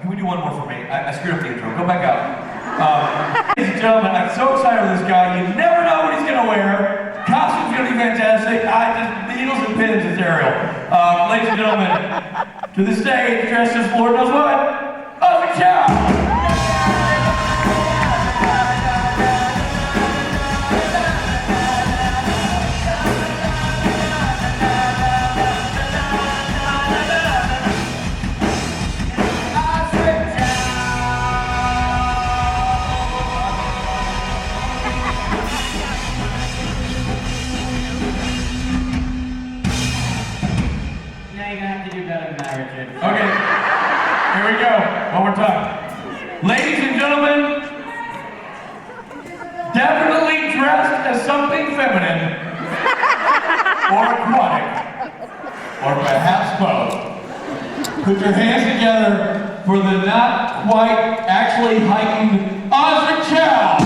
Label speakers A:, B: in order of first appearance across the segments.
A: Can we do one more for me? I screwed up the intro. Go back out. Ladies and gentlemen, I'm so excited for this guy. You never know what he's going to wear. Costume's going to be fantastic. Just needles and pins is Ariel. Ladies and gentlemen, to the stage, dressed as Lord knows what, Osric Chau! Okay, here we go, one more time. Ladies and gentlemen, definitely dressed as something feminine, or aquatic, or perhaps both. Put your hands together for the not quite actually heightened Osric Chau!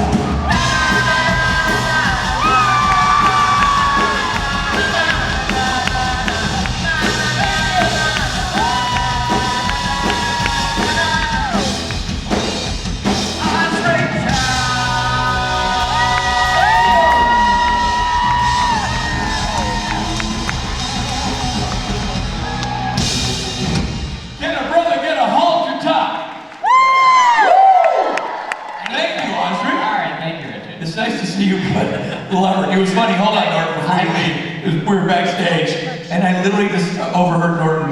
A: It's nice to see you, but it was funny. Hold on, Norton, before you leave. We were backstage, and I literally just overheard Norton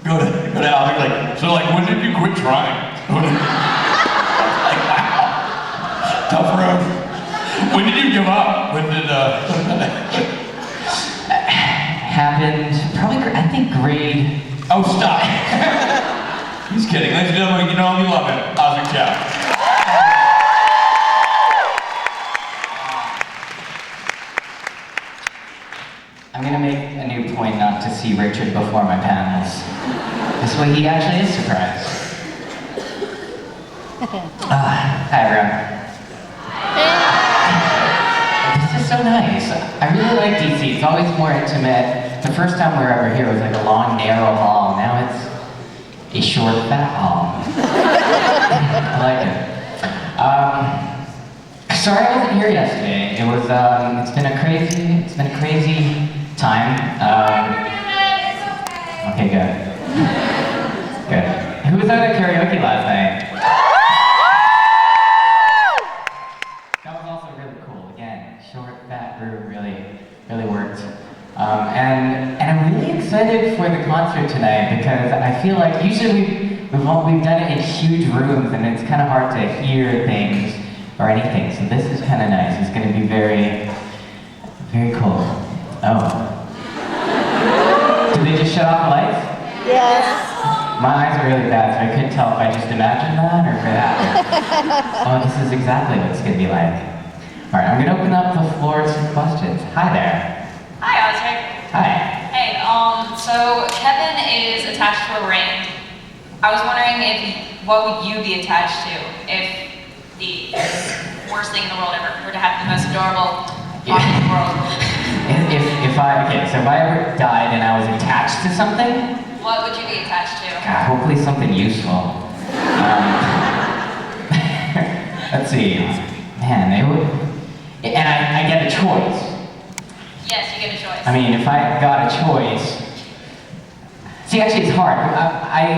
A: go to Al. Like, so when did you quit trying? Like, wow, tough road. When did you give up? When did
B: happened probably I think grade.
A: Oh, stop! He's kidding, ladies and gentlemen. You know him, you love him, Osric Chau.
B: I'm gonna make a new point not to see Richard before my panels. This way he actually is surprised. Hi everyone. This is so nice. I really like DC. It's always more intimate. The first time we were ever here was like a long, narrow hall. Now it's a short, fat hall. I like it. Sorry I wasn't here yesterday. It was. It's been a crazy time. Okay, good. Good. Who was out at karaoke last night? That was also really cool. Again, short, fat room really worked. And I'm really excited for the concert tonight because I feel like usually we've done it in huge rooms and it's kind of hard to hear things or anything. So this is kind of nice. It's going to be very cool. Oh. Did they just shut off the lights?
C: Yes.
B: My eyes are really bad, so I couldn't tell if I just imagined that or if it happened. Oh, this is exactly what it's going to be like. All right, I'm going to open up the floor to some questions. Hi there.
D: Hi, Osric.
B: Hi.
D: Hey, so Kevin is attached to a ring. I was wondering what would you be attached to if the worst thing in the world ever were to happen, the most adorable object in the world?
B: So if I ever died and I was attached to something,
D: what would you be attached to?
B: God, hopefully something useful. Let's see. Man, they would. And I get a choice.
D: Yes, you get a choice.
B: I mean, if I got a choice. See, actually, it's hard.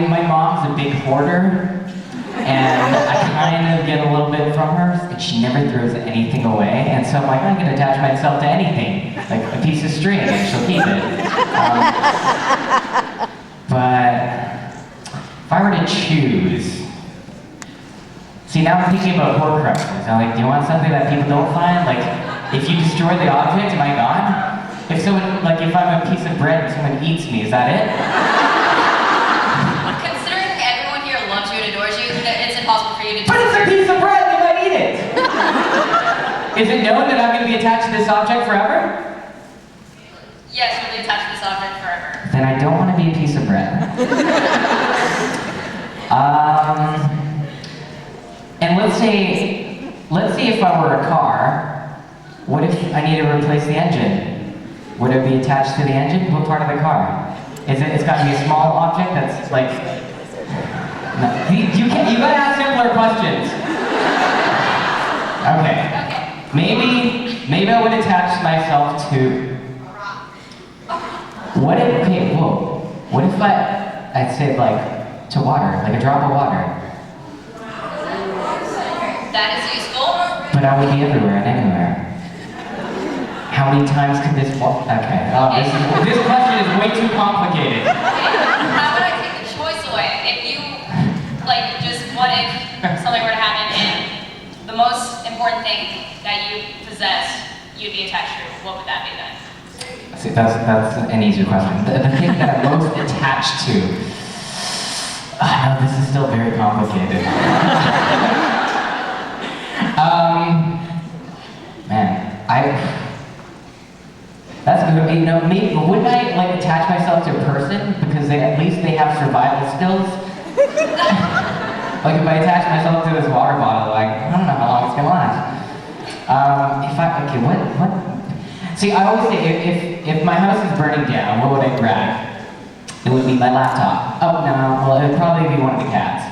B: My mom's a big hoarder. And I kind of get a little bit from her, and she never throws anything away. And so I'm like, I can attach myself to anything, like a piece of string, and she'll keep it. But if I were to choose, see, now I'm thinking about Horcruxes. I'm like, do you want something that people don't find? Like, if you destroy the object, am I gone? If someone, like, if I'm a piece of bread and someone eats me, is that it? It's impossible for you to do. But it's a piece of bread, they might eat it! Is it known that I'm going to be attached to this object forever?
D: Yes, you'll be attached to this object forever.
B: Then I don't want to be a piece of bread. And let's say if I were a car, what if I need to replace the engine? Would it be attached to the engine? What part of the car? It's got to be a small object that's like... No, you gotta ask simpler questions. Okay. Maybe I would attach myself to... What if I said like, to water, like a drop of water?
D: That is useful.
B: But I would be everywhere and anywhere. How many times could this fall? Okay. This question is way too complicated.
D: Okay. How would I take the choice away? If you, like, just what if something were to happen and the most important thing that you possess, you'd be attached to, what would that be then?
B: See, that's an easier question. The thing that I'm most attached to... no, this is still very complicated. That's good. You know, maybe wouldn't I like attach myself to a person because at least they have survival skills? Like if I attach myself to this water bottle, like I don't know how long it's gonna last. What? See, I always say if my house is burning down, what would I grab? It would be my laptop. Oh no, well it would probably be one of the cats.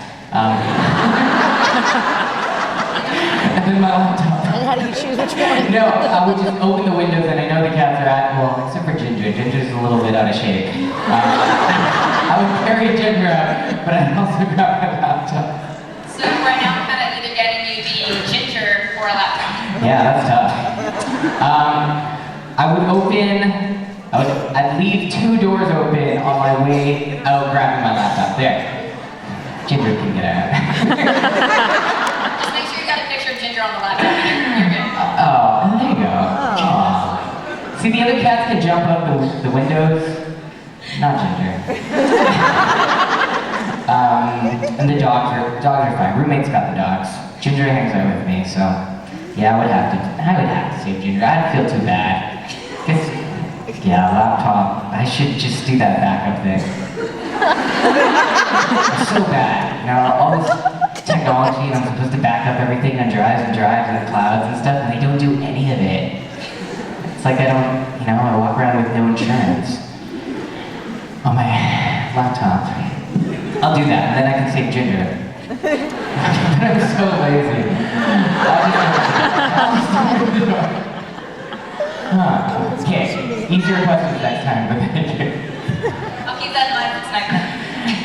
B: And then my laptop.
C: And how do you choose which one?
B: No, I would just open the windows and I know the cats are at, well, except for Ginger. Ginger's a little bit out of shape. I would carry Ginger out, but I'd also grab my laptop.
D: So right now I'm kind of either getting you the ginger or a laptop.
B: Yeah, that's tough. I'd leave 2 doors open on my way out grabbing my laptop. There. Ginger can get out.
D: Just make sure you got a picture of Ginger on the laptop and you're good.
B: Oh, there you go. Aww. See, the other cats can jump up the windows. Not Ginger. And the dogs are fine. Roommate's got the dogs. Ginger hangs out with me, so yeah, I would have to save Ginger. I'd feel too bad. Yeah, laptop. I should just do that backup thing. It's so bad. You know, all this technology and I'm supposed to back up everything on drives and the clouds and stuff, and they don't do any of it. It's like I walk around with no insurance on my laptop. I'll do that, and then I can save Ginger. I'm so lazy. I'll just open the door. Okay, easier questions next time, but thank you.
D: I'll keep that in mind for next time.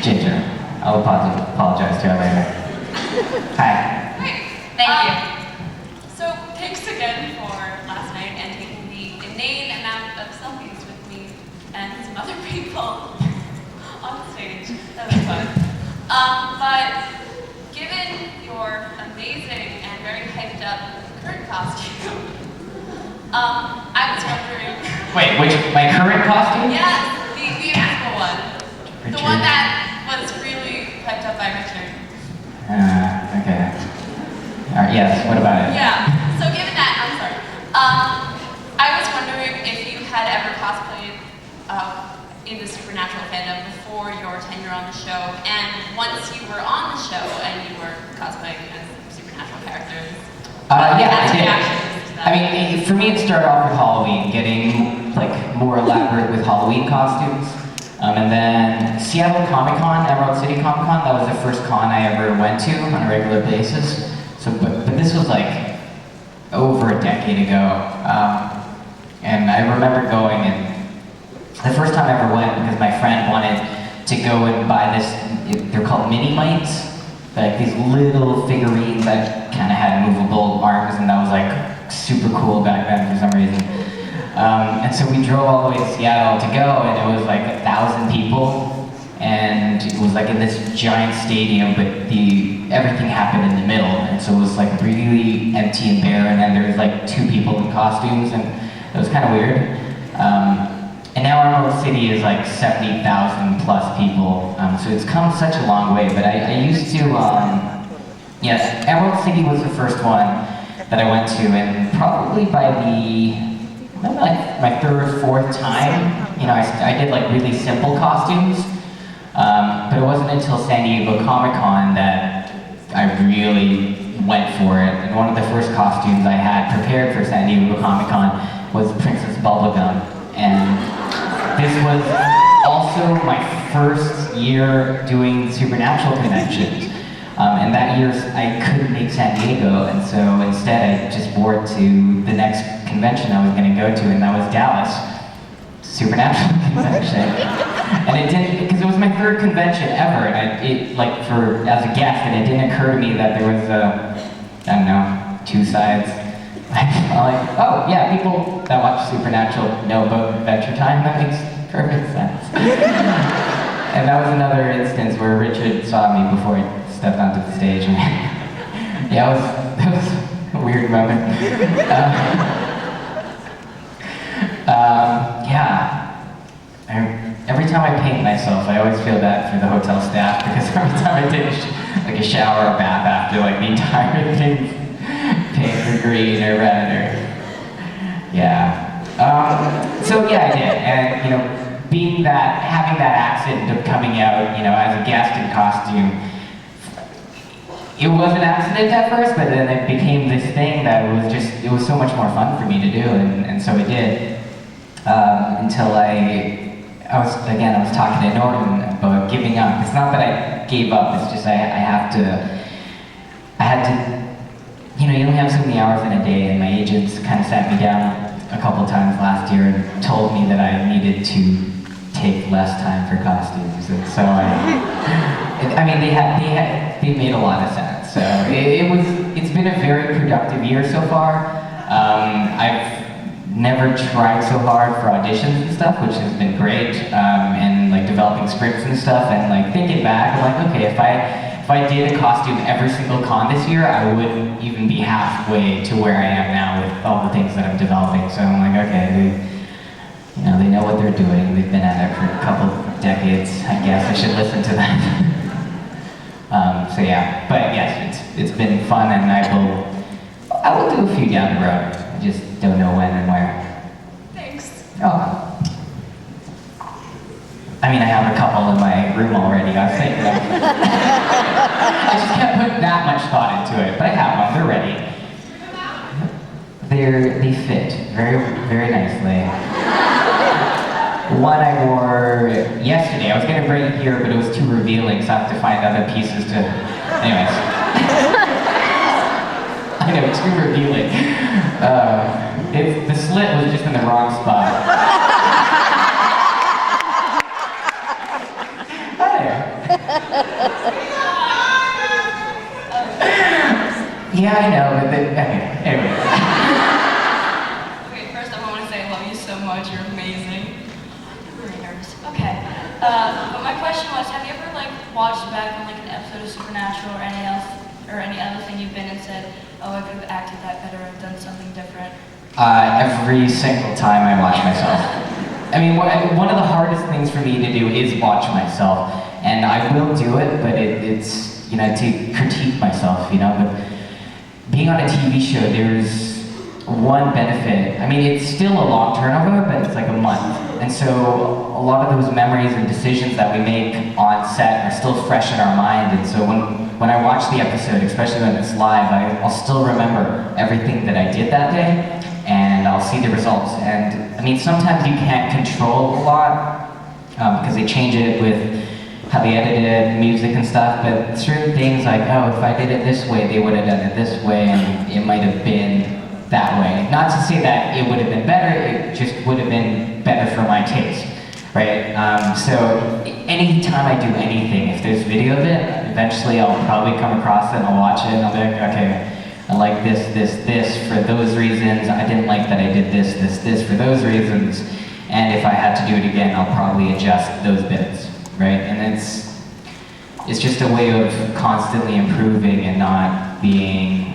B: Ginger, I'll apologize to her later. Hi.
D: Great, thank you.
E: So thanks again for last night and taking the inane amount of selfies with me and some other people on stage. That was fun. But given your amazing and very hyped up current costume, I was wondering.
B: Wait, my current costume?
E: Yes, the musical one.
B: Richard.
E: The one that was really hyped up by Richard.
B: Okay. Alright, yes, what about it?
E: Yeah, so given that, I'm sorry. I was wondering if you had ever cosplayed in the Supernatural fandom before your tenure on the show, and once you were on the show and you were cosplaying as Supernatural characters.
B: Yeah, I did.
E: reactions to that?
B: I mean, for me it started off with Halloween, getting like more elaborate with Halloween costumes. And then Seattle Comic Con, Emerald City Comic Con, that was the first con I ever went to on a regular basis. So, but this was like over a decade ago. And I remember going, and the first time I ever went because my friend wanted to go and buy this, they're called mini mites, like these little figurines that kind of had movable arms, and that was like super cool back then for some reason. And so we drove all the way to Seattle to go, and it was like 1,000 people, and it was like in this giant stadium, but everything happened in the middle, and so it was like really empty and bare, and then there was like 2 people in costumes, and it was kind of weird. And now Emerald City is like 70,000 plus people, so it's come such a long way, but I used to, yes, Emerald City was the first one. that I went to, and probably by my third, fourth time, you know, I did like really simple costumes, but it wasn't until San Diego Comic-Con that I really went for it. And one of the first costumes I had prepared for San Diego Comic-Con was Princess Bubblegum, and this was also my first year doing Supernatural conventions. And that year I couldn't make San Diego, and so instead I just wore it to the next convention I was going to go to, and that was Dallas Supernatural convention. And it didn't, because it was my third convention ever, and as a guest, and it didn't occur to me that there was I don't know, two sides. I'm like, oh yeah, people that watch Supernatural know about Adventure Time. That makes perfect sense. And that was another instance where Richard saw me before he stepped onto the stage. And yeah, that was a weird moment. Every time I paint myself, I always feel bad for the hotel staff, because every time I take a shower or bath after, like the entire thing paint or green or red or yeah. So yeah, I did, and you know, having that accident of coming out, you know, as a guest in costume, it was an accident at first, but then it became this thing that it was so much more fun for me to do, and so it did, until I was talking to Norton about giving up. It's not that I gave up, it's just I had to, you know, you only have so many hours in a day, and my agents kind of sat me down a couple times last year and told me that I needed to take less time for costumes, and so I mean, they made a lot of sense. So it's been a very productive year so far. I've never tried so hard for auditions and stuff, which has been great, and like developing scripts and stuff, and like thinking back, I'm like, okay, if I did a costume every single con this year, I wouldn't even be halfway to where I am now with all the things that I'm developing. So I'm like, okay, they know what they're doing. They've been at it for a couple decades. I guess I should listen to them. So yeah, but yes, it's been fun, and I will do a few down the road. I just don't know when and where.
E: Thanks.
B: Oh. I mean, I have a couple in my room already. I was thinking of I just can't put that much thought into it, but I have them. They're ready. They fit very, very nicely. One I wore yesterday. I was going to bring it here, but it was too revealing, so I have to find other pieces to... Anyways. I know, too revealing. The slit was just in the wrong spot. Yeah, I know, but anyway.
E: Okay, first I want to say I love you so much. You're amazing. I'm really nervous. Okay. But my question was, have you ever watched back on an episode of Supernatural or any other thing you've been and said, oh, I could have acted that better or done something different?
B: Every single time I watch myself. I mean, one of the hardest things for me to do is watch myself, and I will do it, but it's to critique myself, but being on a TV show, there's one benefit. I mean, it's still a long turnover, but it's like a month. And so a lot of those memories and decisions that we make on set are still fresh in our mind. And so when I watch the episode, especially when it's live, I'll still remember everything that I did that day, and I'll see the results. And I mean, sometimes you can't control a lot because they change it with how they edited music and stuff, but certain things like, oh, if I did it this way, they would have done it this way, and it might have been that way. Not to say that it would have been better, it just would have been better for my taste, right? So anytime I do anything, if there's video of it, eventually I'll probably come across it and I'll watch it and I'll be like, okay, I like this for those reasons. I didn't like that I did this for those reasons. And if I had to do it again, I'll probably adjust those bits. Right, and it's just a way of constantly improving and not being,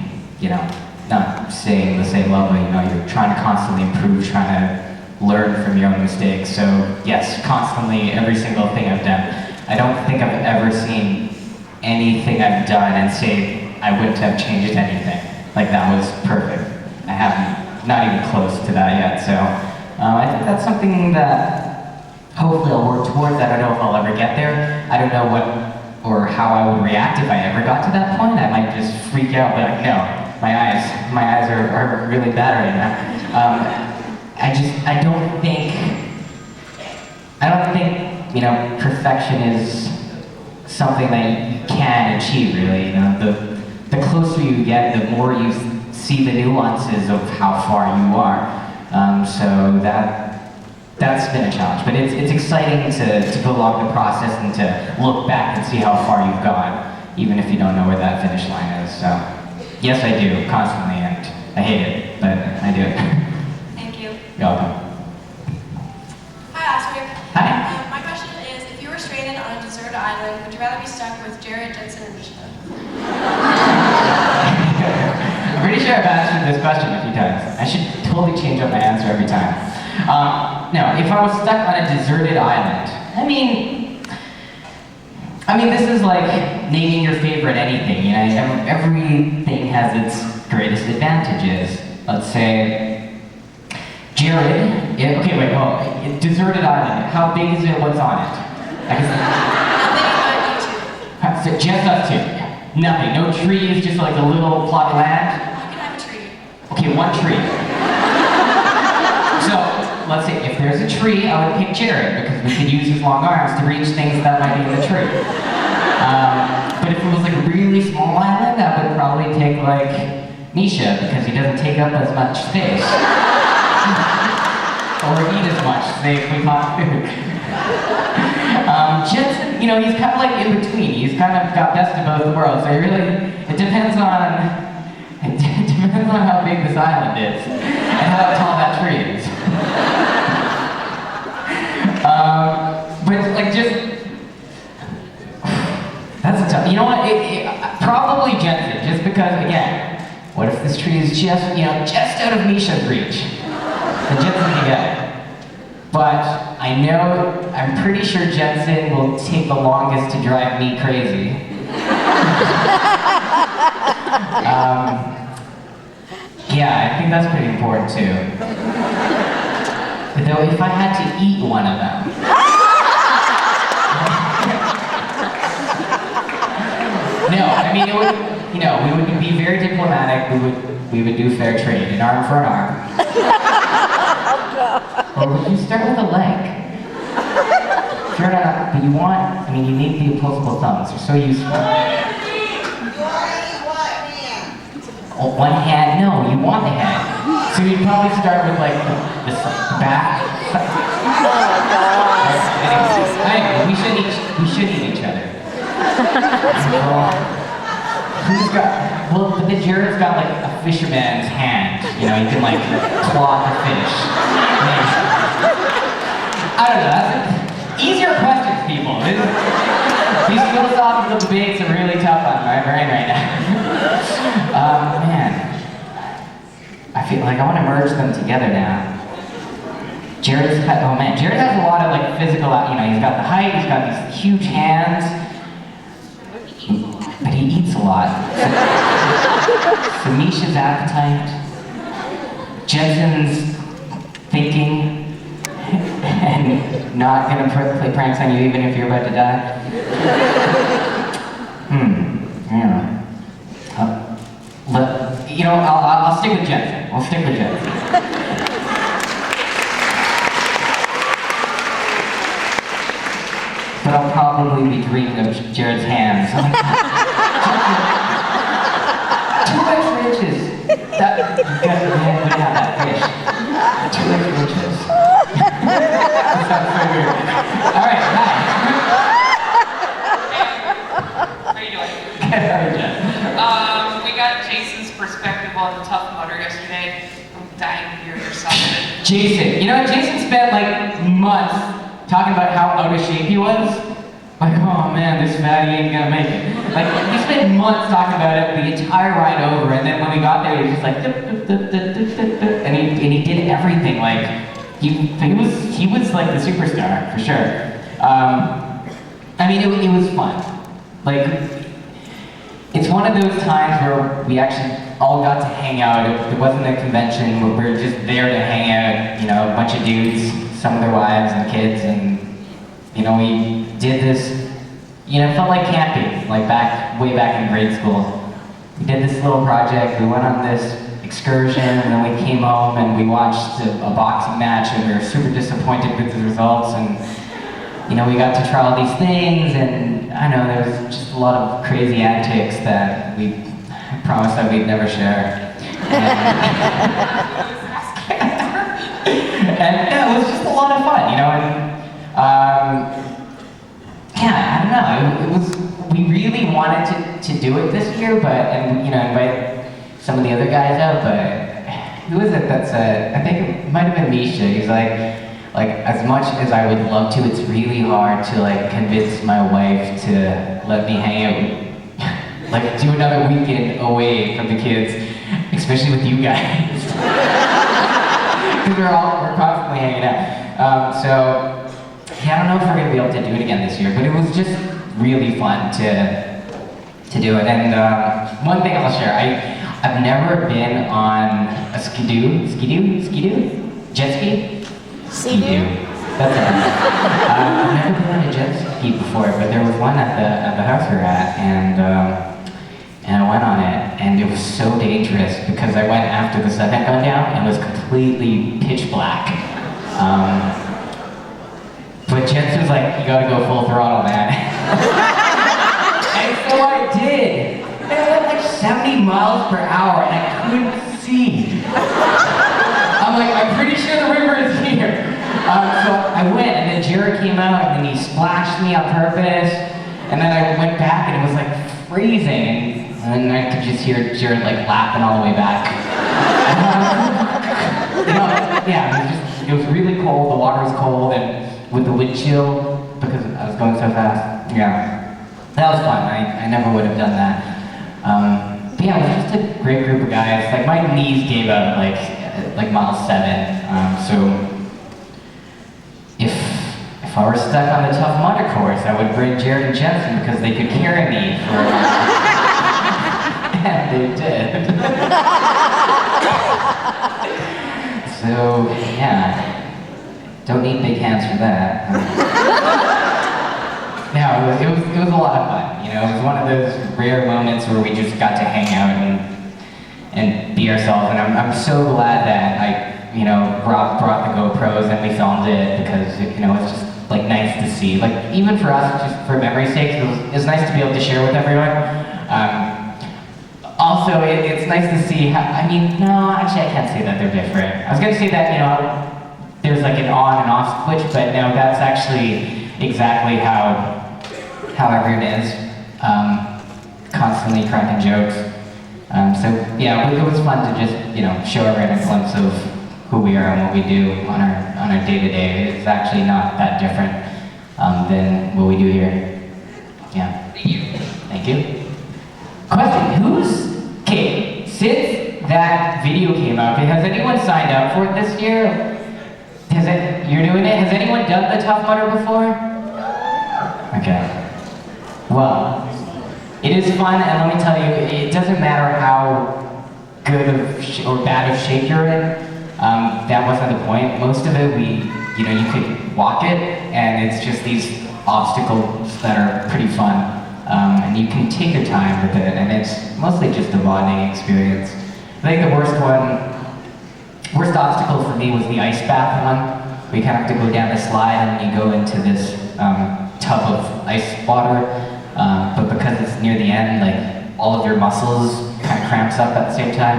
B: not staying the same level. You're trying to constantly improve, trying to learn from your own mistakes. So yes, constantly, every single thing I've done. I don't think I've ever seen anything I've done and say I wouldn't have changed anything. like that was perfect. I haven't, not even close to that yet, so I think that's something that hopefully I'll work towards. I don't know if I'll ever get there. I don't know what or how I would react if I ever got to that point. I might just freak out, but like, no, my eyes are really bad right now. I don't think, you know, perfection is something that you can achieve, really. You know, the closer you get, the more you see the nuances of how far you are. So that's been a challenge, but it's exciting to go along the process and to look back and see how far you've gone, even if you don't know where that finish line is. So, yes, I do, constantly, and I hate it, but I do it.
E: Thank you.
B: You're welcome.
E: Hi, Osric.
B: Hi.
E: My question is, if you were stranded on a deserted island, would you rather be stuck with Jared, Jensen, and Misha?
B: I'm pretty sure I've answered this question a few times. I should totally change up my answer every time. No, if I was stuck on a deserted island, I mean, this is like naming your favorite anything, you know, everything has its greatest advantages. Let's say, Jared, deserted island, how big is it, what's on it? So just us two, nothing, no trees, just like a little plot of land?
E: You can have a tree.
B: Okay, one tree. So, let's say if there's a tree, I would pick Jared because we could use his long arms to reach things that might be in the tree. But if it was like a really small island, I would probably take like Misha because he doesn't take up as much space. Or eat as much, say if we caught food. Jensen, you know, he's kind of like in between. He's kind of got best of both worlds. So it depends on how big this island is and how tall that tree is. But like that's a tough. You know what? Probably Jensen, just because again, what if this tree is just out of Misha's reach? Then Jensen can get it. But I'm pretty sure Jensen will take the longest to drive me crazy. Yeah, I think that's pretty important too. Though if I had to eat one of them. No, I mean, it would, we would be very diplomatic, we would do fair trade, an arm for an arm. Or would you start with a leg? Sure enough, but you need the opposable thumbs, they're so useful. Oh, one hand? No, you want the hand. So you'd probably start with like the back. Anyway, we should eat each other. But then Jared's got like a fisherman's hand. You know, you can like claw the fish. I don't know, that's easier questions, people. These philosophical debates are really tough on my brain right now. Man. I feel like I want to merge them together now. Jared has a lot of like physical, he's got the height, he's got these huge hands, but he eats a lot. So Misha's appetite, Jensen's thinking, and not gonna play pranks on you even if you're about to die. Yeah. I'll stick with Jensen. I'll stick with Jensen. But I'll probably be dreaming of Jared's hands. I'm like, 2 extra inches. That, we have that fish. 2 extra inches. That sounds so weird. Alright, hi.
D: How are you doing?
B: Good, how are you doing?
D: We got Jason's perspective on the Tough Mudder yesterday. I'm dying to hear your side of it.
B: Jason. Jason spent like months talking about how out of shape he was. Like, oh man, this fatty ain't gonna make it. Like, he spent months talking about it the entire ride over, and then when we got there, he was just like, and he did everything. Like, he was like the superstar for sure. It was fun. Like, it's it's one of those times where we actually all got to hang out. It wasn't a convention where we were just there to hang out, you know, a bunch of dudes, some of their wives and kids, and, you know, we did this, you know, it felt like camping, like way back in grade school. We did this little project, we went on this excursion, and then we came home and we watched a boxing match, and we were super disappointed with the results, and, you know, we got to try all these things, and I know there was just a lot of crazy antics that we promised that we'd never share. And yeah, it was just a lot of fun, you know, and yeah, I don't know, it was, we really wanted to do it this year, and you know, invite some of the other guys out, but who is it that's, I think it might have been Misha, he's like, as much as I would love to, it's really hard to like convince my wife to let me hang out, like do another weekend away from the kids, especially with you guys. Because we're constantly hanging out. So, yeah, I don't know if we're gonna be able to do it again this year, but it was just really fun to do it. And one thing I'll share, I've never been on a skidoo? Jet ski? Skidoo. That's it. I've never been on a jet ski before, but there was one at the house we were at, and I went on it, and it was so dangerous because I went after the sun had gone down and it was completely pitch black. But Jets was like, you gotta go full throttle, man. And so I did. And I went like 70 miles per hour and I couldn't see. I'm like, I'm pretty sure the river is here. So I went, and then Jared came out, and then he splashed me on purpose. And then I went back, and it was like freezing. And then I could just hear Jared like laughing all the way back. You know, yeah, it was really cold, the water was cold, and with the wind chill, because I was going so fast. Yeah, that was fun. I never would have done that. But yeah, it was just a great group of guys. Like my knees gave out like mile 7. So if I were stuck on the Tough Mudder course, I would bring Jared and Jensen because they could carry me for. And they did. So yeah. Don't need big hands for that. No, it was a lot of fun. You know, it was one of those rare moments where we just got to hang out and be ourselves. And I'm so glad that I, you know, brought the GoPros and we filmed it because you know it's just like nice to see. Like even for us, just for memory's sake, it was nice to be able to share with everyone. Also, it's nice to see how. I mean, no, actually, I can't say that they're different. I was gonna say that, you know. There's like an on and off switch, but no, that's actually exactly how everyone is. Constantly cracking jokes. So yeah, it was fun to just, you know, show everyone a glimpse of who we are and what we do on our day-to-day. It's actually not that different than what we do here. Yeah.
D: Thank you.
B: Thank you. Question, okay, since that video came out, has anyone signed up for it this year? You're doing it? Has anyone done the Tough Mudder before? Okay. Well, it is fun, and let me tell you, it doesn't matter how good or bad of shape you're in. That wasn't the point. Most of it, you know, you could walk it, and it's just these obstacles that are pretty fun. And you can take your time with it, and it's mostly just a bonding experience. I think the worst obstacle for me was the ice bath one. We kind of have to go down the slide and you go into this tub of ice water. But because it's near the end, like all of your muscles kind of cramps up at the same time.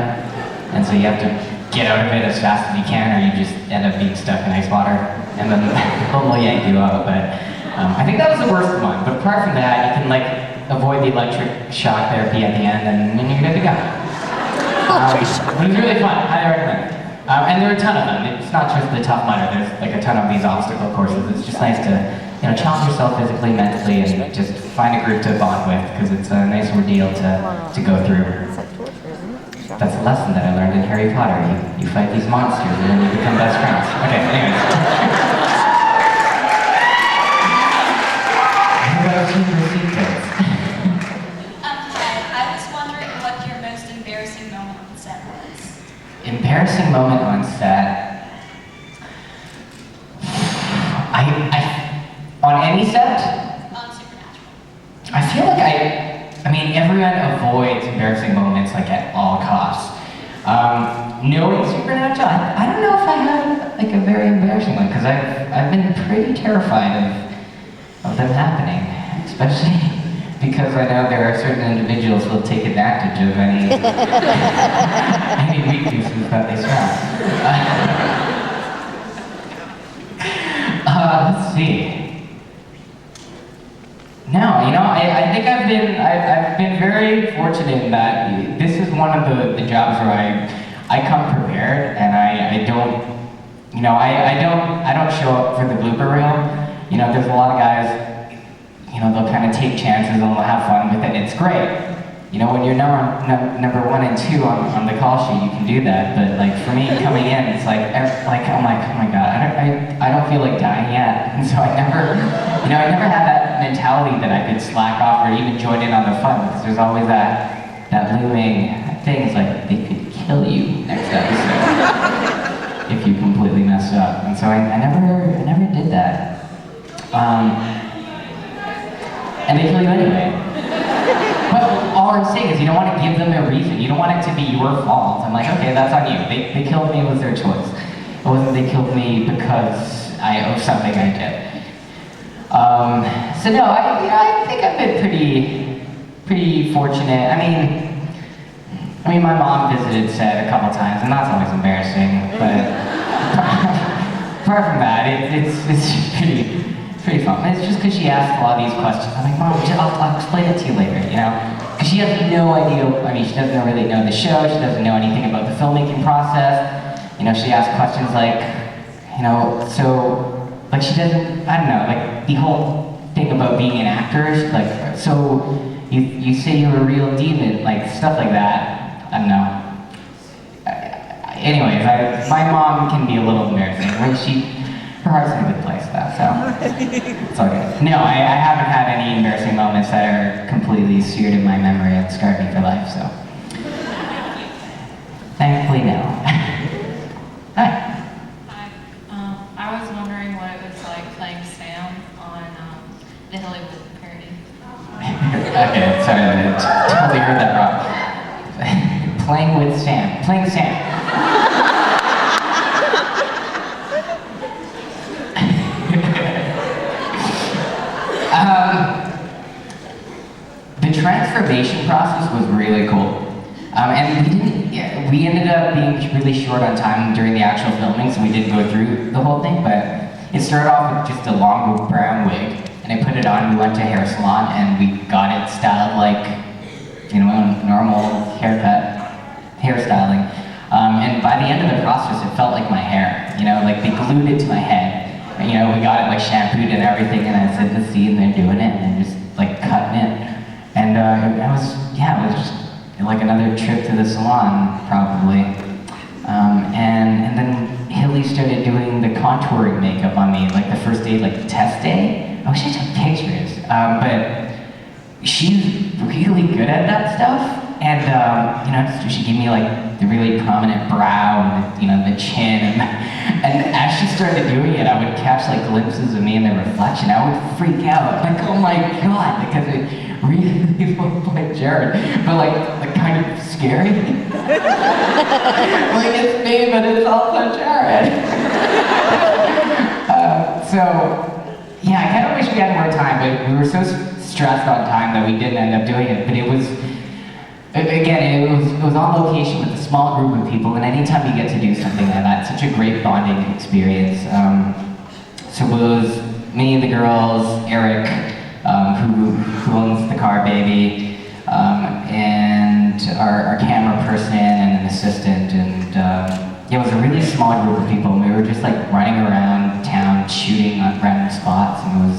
B: And so you have to get out of it as fast as you can or you just end up being stuck in ice water. And then they'll yank you out. But I think that was the worst one. But apart from that, you can like avoid the electric shock therapy at the end and then you're good to go. It was really fun. Highly recommend. And there are a ton of them. It's not just the Tough Mudder. There's like a ton of these obstacle courses. It's just nice to, you know, challenge yourself physically, mentally, and just find a group to bond with because it's a nice ordeal to go through. That's a lesson that I learned in Harry Potter. You fight these monsters and then you become best friends. Okay, anyways. What about your secrets?
E: Hi, I was
B: embarrassing moment on set. On any set?
E: On Supernatural.
B: I feel like I mean, everyone avoids embarrassing moments like at all costs. Knowing Supernatural, I don't know if I had like a very embarrassing one, because I've been pretty terrified of them happening, especially because I know there are certain individuals who will take advantage of any weaknesses that they smell. Let's see. No, you know, I think I've been very fortunate in that this is one of the jobs where I come prepared, and I don't, you know, I don't show up for the blooper reel. You know, there's a lot of guys, you know, they'll kind of take chances and they'll have fun with it. It's great. You know, when you're number 1 and 2 on the call sheet, you can do that. But like for me coming in, it's like I'm like, oh my god, I don't feel like dying yet. And so I never had that mentality that I could slack off or even join in on the fun, because there's always that looming thing. It's like they could kill you next episode if you completely mess up. And so I never did that. And they kill you anyway. But all I'm saying is you don't want to give them a reason. You don't want it to be your fault. I'm like, okay, that's on you. They killed me, it was their choice. It wasn't they killed me because of something I did. So no, I think I've been pretty fortunate. I mean, my mom visited set a couple times, and that's always embarrassing. But apart from that, it's pretty fun. It's just because she asked a lot of these questions. I'm like, Mom, I'll explain it to you later, you know? Because she has no idea. I mean, she doesn't really know the show. She doesn't know anything about the filmmaking process. You know, she asks questions like, you know, so, like she doesn't, I don't know, like the whole thing about being an actor, like, so you say you're a real demon, like stuff like that. I don't know. Anyways, my mom can be a little embarrassing. Like her heart's in a good place though, so it's all good. No, I haven't had any embarrassing moments that are completely seared in my memory and scarred me for life, so. Thankfully, no. Hi.
C: Hi. I was wondering what it was like playing Sam on the Hollywood parody.
B: Okay, sorry, I totally heard that wrong. Playing with Sam. Playing Sam. The transformation process was really cool. And we ended up being really short on time during the actual filming, so we didn't go through the whole thing, but it started off with just a long brown wig, and I put it on, we went to a hair salon, and we got it styled like, you know, a normal hairstyling. And by the end of the process, it felt like my hair, you know, like they glued it to my head. And, you know, we got it like shampooed and everything, and I said, let's see, and they're doing it, and they're just like cutting it. And it was just like another trip to the salon, probably. And then Hilly started doing the contouring makeup on me, like the first day, like the test day. I wish I took pictures, but she's really good at that stuff. And you know, so she gave me like the really prominent brow and you know the chin. And as she started doing it, I would catch like glimpses of me in the reflection. I would freak out, like oh my god, because it really looked like Jared, but like kind of scary. Like it's me, but it's also Jared. So yeah, I kind of wish we had more time, but we were so stressed on time that we didn't end up doing it. But it was. Again, it was on location with a small group of people, and anytime you get to do something like that, it's such a great bonding experience. So it was me and the girls, Eric, who owns the car baby, and our camera person and an assistant, and yeah, it was a really small group of people, and we were just like running around town shooting on random spots, and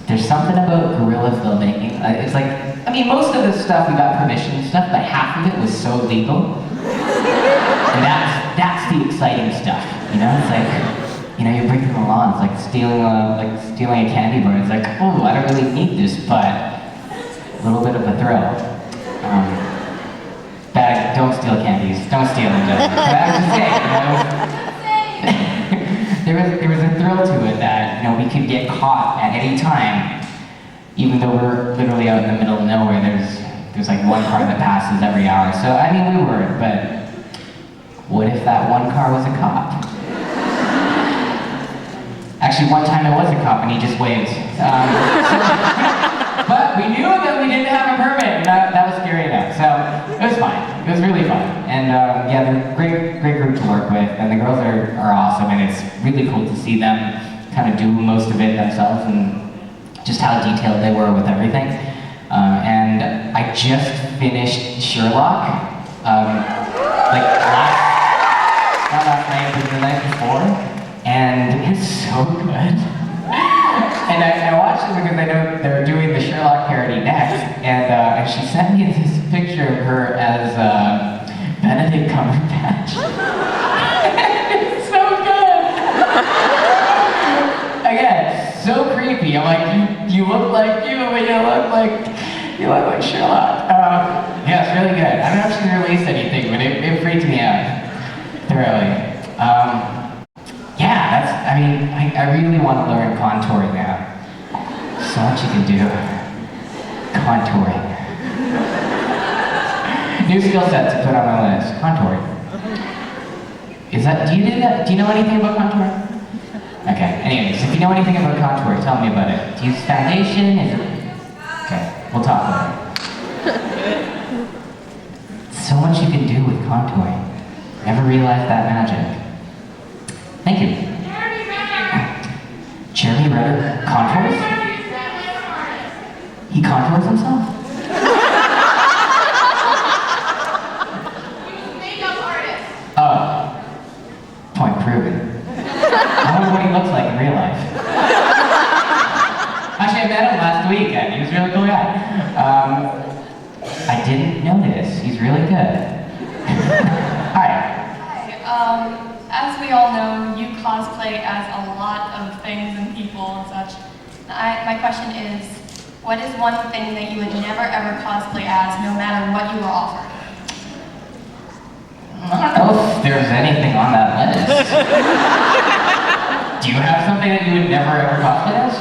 B: there's something about guerrilla filmmaking. It's like, I mean, most of this stuff we got permission and stuff, but half of it was so legal. And that's the exciting stuff, you know? It's like, you know, you're breaking the law. It's like stealing a candy bar. It's like, oh, I don't really need this, but a little bit of a thrill. Don't steal candies. Don't steal them, gentlemen. But I was just saying, there was a thrill to it that, we could get caught at any time, even though we're literally out in the middle of nowhere. There's like one car that passes every hour. So, I mean, we were, but what if that one car was a cop? Actually, one time it was a cop and he just waved. But we knew that we didn't have a permit, and that was scary enough. So it was fine. It was really fun. And yeah, they're a great group to work with, and the girls are awesome, and it's really cool to see them kind of do most of it themselves and just how detailed they were with everything. And I just finished Sherlock, like not last night, but the night before, and it's so good. And I watched it because I know they're doing the Sherlock parody next, and she sent me this picture of her as Benedict Cumberbatch. It's so good! Again, so creepy. I'm like, you look like you, but you look like Sherlock. Yeah, it's really good. I don't know if she released anything, but it freaked me out thoroughly. Yeah, I really want to learn contouring now. So much you can do. Contouring. New skill set to put on my list. Contouring. Do you do that? Do you know anything about contouring? Okay, anyways, if you know anything about contouring, tell me about it. Do you use foundation? Okay, we'll talk about it. So much you can do with contouring. Never realized that magic. Thank you. Jeremy Renner contours? He contours himself? Oh. Point proven. I wonder what he looks like in real life. Actually, I met him last weekend. He was a really cool guy. I didn't notice. He's really good. Hi.
F: As we all know, you cosplay as a lot of things and people and such. My question is, what is one thing that you would never ever cosplay as, no matter what you were offered?
B: I don't know if there's anything on that list. Do you have something that you would never ever cosplay as?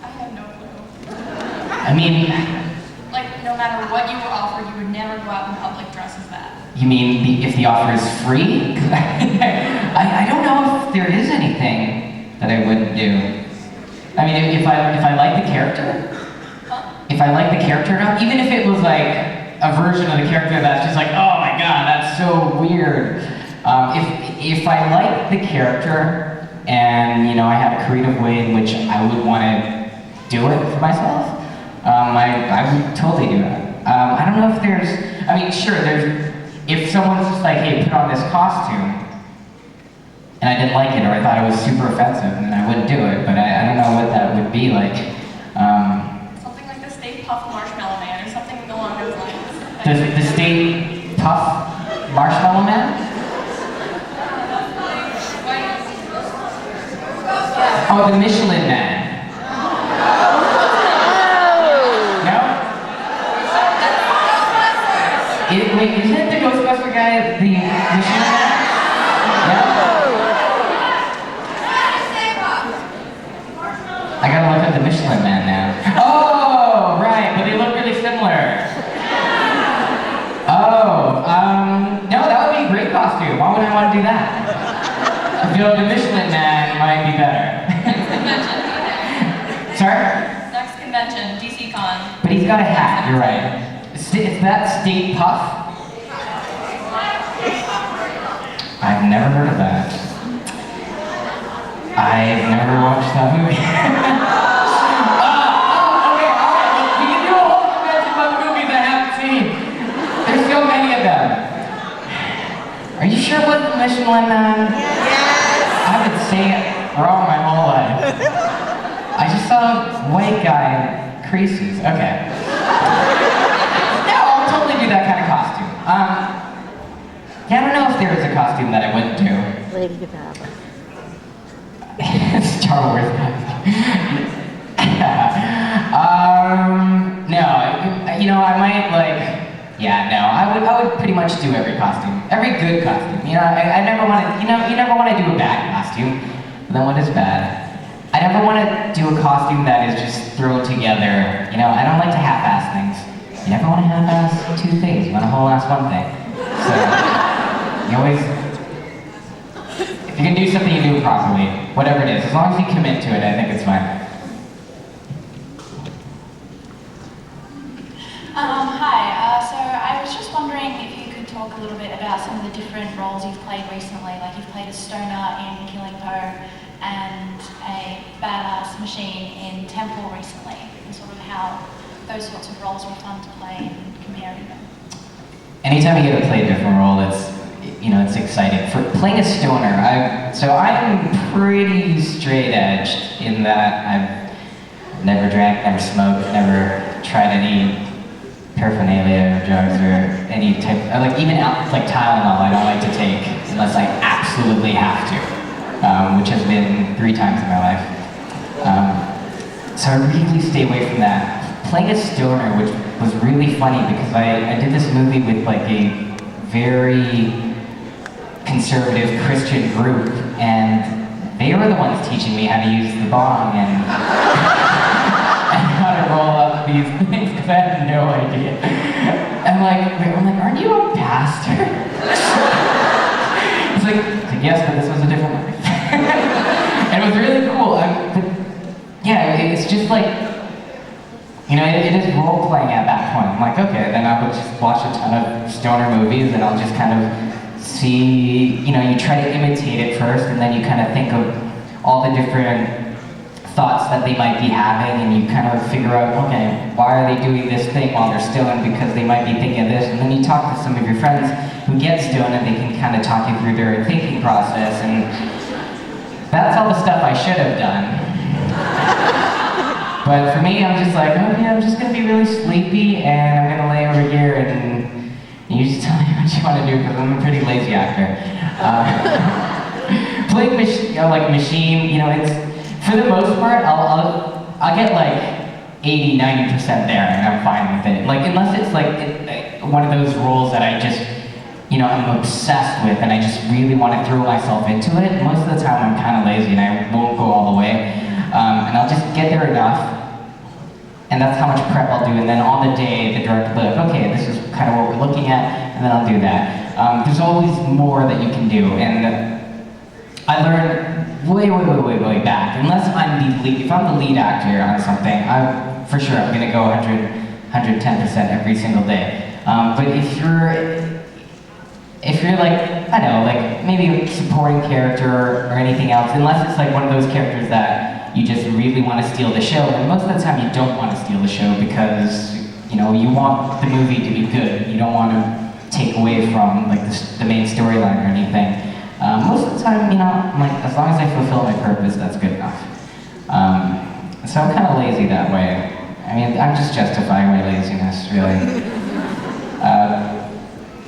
F: I have no clue.
B: I mean...
F: Like, no matter what you were offered, you would never go out in public dressed as that.
B: You mean if the offer is free? I don't know if there is anything that I wouldn't do. I mean, if I like the character, if I like the character enough, even if it was like a version of the character that's just like, oh my god, that's so weird. If I like the character and I have a creative way in which I would want to do it for myself, I would totally do that. I don't know if there's, I mean, sure, if someone's just like, hey, put on this costume, and I didn't like it, or I thought it was super offensive, then I wouldn't do it, but I don't know what that would be like.
F: Something like the Stay Puft Marshmallow Man, or something along those lines.
B: The Stay Puft Marshmallow Man? Oh, the Michelin Man. Wait, isn't it the Ghostbuster guy, the Michelin Man? Yeah? I gotta look at the Michelin Man now. Oh, right, but they look really similar. Oh, no, that would be a great costume. Why would I want to do that? The Michelin Man might be better.
F: Next convention.
B: Sorry?
F: Next convention, DC Con.
B: But he's got a hat, you're right. Is that State Puff? I've never heard of that. I've never watched that movie. Okay, alright, well, we can do a whole convention about the movies I haven't seen. There's so many of them. Are you sure it wasn't Michelin Man? Yes! I've been saying it wrong my whole life. I just saw a white guy in creases. Okay. No, I'll totally do that kind of costume. Yeah, I don't know if there is a costume that I wouldn't do.
G: Lady Gaga.
B: Star Wars. No, I might like Yeah, no, I would pretty much do every costume, every good costume. You know, I never want to, you never want to do a bad costume. But then what is bad? I never want to do a costume that is just thrown together. You know, I don't like to half-ass things. You never want to half-ass two things. You want to whole-ass one thing. So, you always, if you can do something, you do it properly. Whatever it is, as long as you commit to it, I think it's fine.
G: Hi, so I was just wondering if you could talk a little bit about some of the different roles you've played recently. Like you've played a stoner in Killing Poe and a badass machine in Temple recently, and sort of how those sorts of roles were fun to play and comparing them.
B: Anytime you get to play a different role, it's exciting. For playing a stoner, I'm pretty straight edged in that I've never drank, never smoked, never tried any paraphernalia or drugs or any type, even like Tylenol I don't like to take unless I absolutely have to, which has been 3 times in my life. So I really stay away from that. Playing a stoner, which was really funny because I did this movie with like a very conservative Christian group, and they were the ones teaching me how to use the bong and how to roll up these things because I had no idea. I'm like, aren't you a pastor? It's like, yes, but this was a different life. And it was really cool. It's just like, it is role playing at that point. I'm like, okay, then I would just watch a ton of stoner movies and I'll just kind of see, you try to imitate it first and then you kind of think of all the different thoughts that they might be having, and you kind of figure out, okay, why are they doing this thing while they're stoned, because they might be thinking of this, and then you talk to some of your friends who get stoned and they can kind of talk you through their thinking process, and that's all the stuff I should have done. But for me, I'm just like, okay, I'm just gonna be really sleepy and I'm gonna lay over here and you just tell me what you want to do because I'm a pretty lazy actor. Playing machine, it's, for the most part, I'll get like 80, 90% there and I'm fine with it. Like, unless it's like one of those roles that I just, I'm obsessed with and I just really want to throw myself into it. Most of the time I'm kind of lazy and I won't go all the way. And I'll just get there enough, and that's how much prep I'll do, and then on the day, the director will be like, okay, this is kind of what we're looking at, and then I'll do that. There's always more that you can do, and I learned way back, unless I'm the lead, if I'm the lead actor on something, I'm gonna go 110% every single day. But if you're like, I don't know, like maybe a supporting character or anything else, unless it's like one of those characters that you just really want to steal the show, and most of the time you don't want to steal the show because, you want the movie to be good. You don't want to take away from like the main storyline or anything. Most of the time, I'm like, as long as I fulfill my purpose, that's good enough. So I'm kind of lazy that way. I mean, I'm just justifying my laziness, really.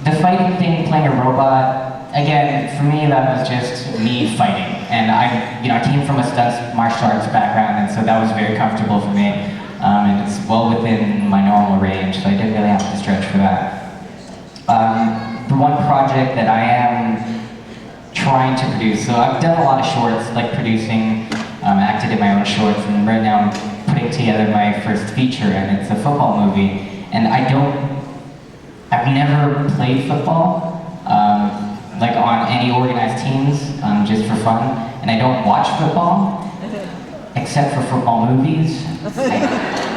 B: The fighting thing, playing a robot, again, for me, that was just me fighting. And I came from a stunts martial arts background, and so that was very comfortable for me. And it's well within my normal range, so I didn't really have to stretch for that. The one project that I am trying to produce, so I've done a lot of shorts, like producing, acted in my own shorts, and right now I'm putting together my first feature, and it's a football movie. And I've never played football, like on any organized teams, just for fun, and I don't watch football, except for football movies. I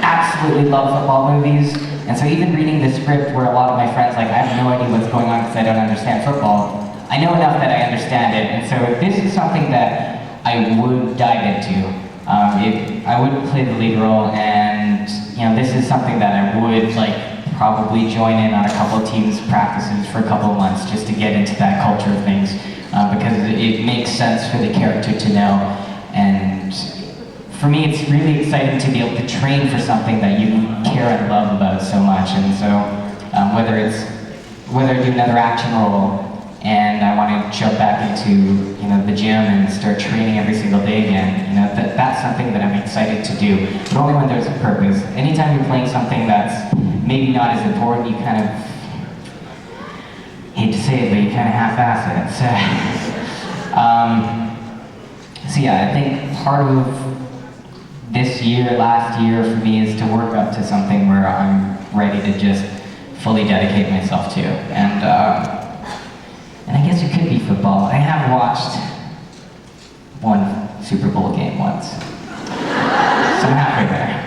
B: absolutely love football movies, and so even reading the script where a lot of my friends, like, I have no idea what's going on because I don't understand football, I know enough that I understand it, and so this is something that I would dive into. I would play the lead role, and this is something that I would probably join in on a couple of teams' practices for a couple of months just to get into that culture of things, because it makes sense for the character to know. And for me, it's really exciting to be able to train for something that you care and love about so much. And so whether I do another action role and I want to jump back into the gym and start training every single day again, that's something that I'm excited to do, but only when there's a purpose. Anytime you're playing something that's maybe not as important, you kind of hate to say it, but you kind of half-ass it. So yeah, I think part of this year, last year for me is to work up to something where I'm ready to just fully dedicate myself to. And I guess it could be football. I have watched one Super Bowl game once. So I'm halfway there.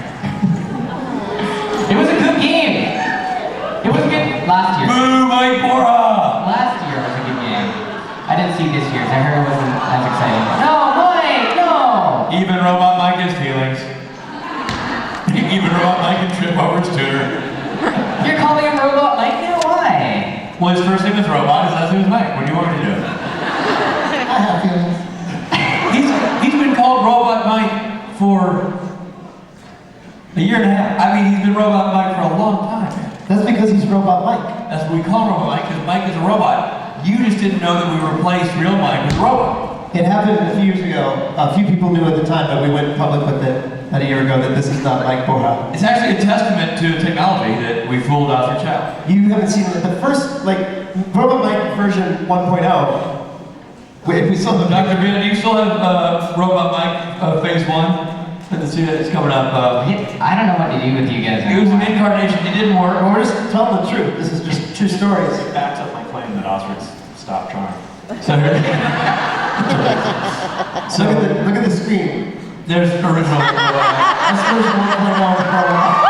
B: It was a good game. It was good last year.
A: Boo, Mike Bora!
B: Last year was a good game. I didn't see this year's. I heard it wasn't as exciting. No, Mike, no!
A: Even Robot Mike has feelings. Even Robot Mike can trip over his tutor.
B: You're calling him Robot Mike now? Why?
A: Well, his first name was Robot, his last name was Mike. What do you want me to do?
H: I have feelings.
A: He's been called Robot Mike for a year and a half. I mean, he's been Robot Mike for a long time.
H: That's because he's Robot Mike.
A: That's what we call Robot Mike, because Mike is a robot. You just didn't know that we replaced real Mike with robot.
H: It happened a few years ago. A few people knew at the time, but we went public with it about a year ago that this is not Mike Bora.
A: It's actually a testament to technology that we fooled Osric Chau.
H: You haven't seen it. The first, Robot Mike version 1.0. If we still have
A: Dr. Ben, do you still have Robot Mike Phase 1? Let's see that it's coming up.
B: I don't know what to do with you guys
A: It was an
B: anymore.
A: incarnation. It didn't work.
H: We're just telling the truth. This is just true stories.
I: It backs up my claim that Osric's stopped trying.
A: So,
H: Look at the screen.
A: there's original.
H: That's version 1.0.